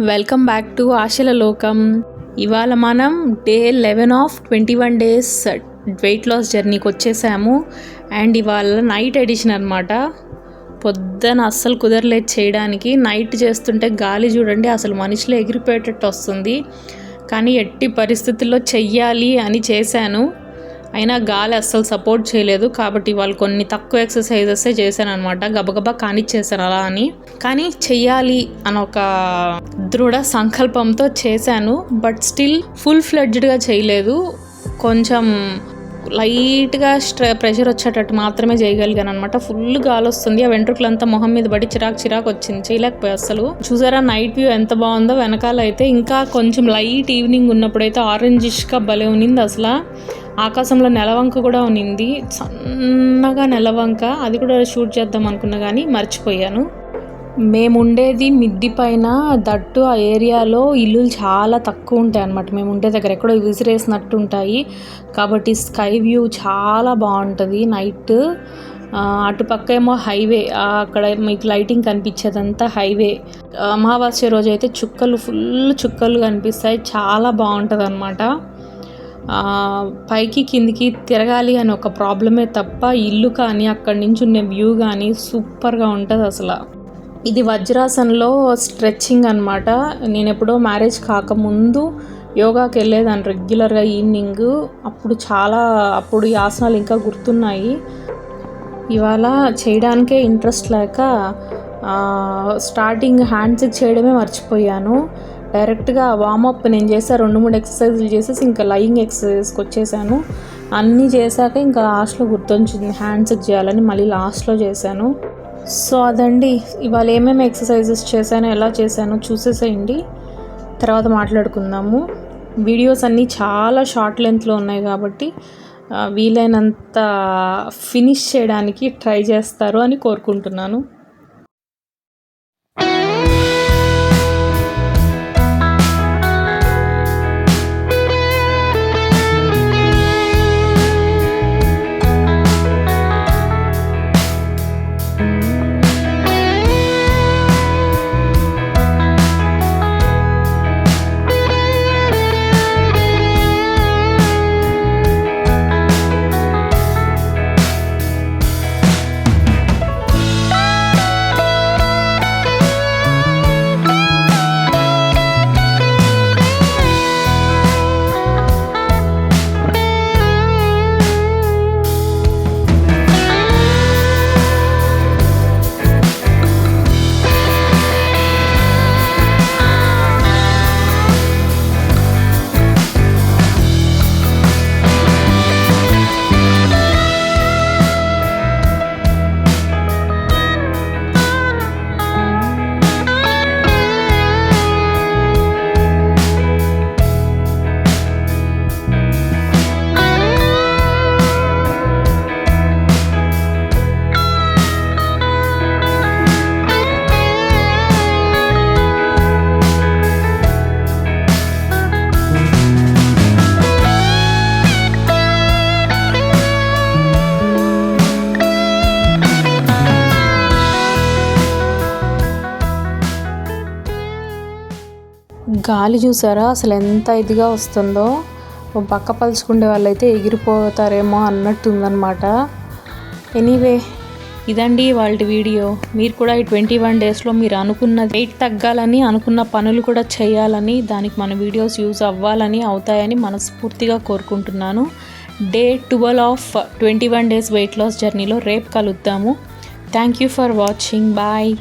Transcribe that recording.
Welcome back to ఆశల లోకం. ఇవాళ మనం day 11 of 21 days weight loss జర్నీకి వచ్చేసాము. అండ్ ఇవాళ నైట్ ఎడిషన్ అనమాట. పొద్దున అస్సలు కుదరలేదు చేయడానికి. నైట్ చేస్తుంటే గాలి చూడండి అసలు మనిషిలో ఎగిరిపోయేటట్టు వస్తుంది. కానీ ఎట్టి పరిస్థితుల్లో చెయ్యాలి అని చేశాను. అయినా గాలి అస్సలు సపోర్ట్ చేయలేదు. కాబట్టి వాళ్ళు కొన్ని తక్కువ ఎక్సర్సైజెస్ చేశాను అనమాట. గబగబా కానిచ్చేసాను అలా అని. కానీ చెయ్యాలి అని ఒక దృఢ సంకల్పంతో చేశాను. బట్ స్టిల్ ఫుల్ ఫ్లెడ్జ్డ్గా చేయలేదు. కొంచెం లైట్గా ప్రెషర్ వచ్చేటట్టు మాత్రమే చేయగలిగాను అనమాట. ఫుల్ గాలి వస్తుంది. ఆ వెంట్రుకలంతా మొహం మీద పడి చిరాకు వచ్చింది. చేయలేకపోయి అసలు. చూసారా నైట్ వ్యూ ఎంత బాగుందో. వెనకాల అయితే ఇంకా కొంచెం లైట్ ఈవినింగ్ ఉన్నప్పుడైతే ఆరెంజిష్గా భలే ఉన్నింది అసలు. ఆకాశంలో నెలవంక కూడా ఉన్నింది, సన్నగా నెలవంక. అది కూడా షూట్ చేద్దాం అనుకున్నా కానీ మర్చిపోయాను. మేము ఉండేది మిద్ది పైన. దట్టు ఆ ఏరియాలో ఇల్లులు చాలా తక్కువ ఉంటాయి అన్నమాట. మేము ఉండే దగ్గర ఎక్కడో విసిరేసినట్టు ఉంటాయి. కాబట్టి స్కై వ్యూ చాలా బాగుంటుంది నైట్. అటుపక్క ఏమో హైవే, అక్కడ మీకు లైటింగ్ కనిపించేదంతా హైవే. అమావాస్య రోజు అయితే ఫుల్ చుక్కలు కనిపిస్తాయి. చాలా బాగుంటుంది అన్నమాట. పైకి కిందికి తిరగాలి అని ఒక ప్రాబ్లమే తప్ప ఇల్లు కానీ అక్కడి నుంచి ఉన్న వ్యూ కానీ సూపర్గా ఉంటుంది అసలు. ఇది వజ్రాసన్లో స్ట్రెచ్చింగ్ అనమాట. నేను ఎప్పుడో మ్యారేజ్ కాకముందు యోగాకి వెళ్ళేదాన్ని రెగ్యులర్గా ఈవినింగ్. అప్పుడు ఈ ఆసనాలు ఇంకా గుర్తున్నాయి. ఇవాళ చేయడానికే ఇంట్రెస్ట్ లేక స్టార్టింగ్ హ్యాండ్స్కి చేయడమే మర్చిపోయాను. డైరెక్ట్గా వార్మప్ నేను చేసా. 2-3 ఎక్సర్సైజులు చేసేసి ఇంకా లయింగ్ ఎక్సర్సైజ్కి వచ్చేసాను. అన్నీ చేశాక ఇంకా లాస్ట్లో గుర్తొచ్చింది హ్యాండ్స్కి చేయాలని, మళ్ళీ లాస్ట్లో చేశాను. సో అదండి ఇవాళ ఏమేమి ఎక్సర్సైజెస్ చేశానో, ఎలా చేశానో చూసేసేయండి. తర్వాత మాట్లాడుకుందాము. వీడియోస్ అన్నీ చాలా షార్ట్ లెంత్లో ఉన్నాయి కాబట్టి వీలైనంత ఫినిష్ చేయడానికి ట్రై చేస్తారు అని కోరుకుంటున్నాను. గాలి చూసారా అసలు ఎంత ఇదిగా వస్తుందో. పక్క పలుచుకుండే వాళ్ళైతే ఎగిరిపోతారేమో అన్నట్టుందనమాట. ఎనీవే ఇదండి వాళ్ళ వీడియో. మీరు కూడా ఈ 21 డేస్లో మీరు అనుకున్న వెయిట్ తగ్గాలని, అనుకున్న పనులు కూడా చేయాలని, దానికి మన వీడియోస్ యూజ్ అవ్వాలని, అవుతాయని మనస్ఫూర్తిగా కోరుకుంటున్నాను. Day 12 of 21 days weight loss జర్నీలో రేపు కలుద్దాము. Thank you for watching. Bye.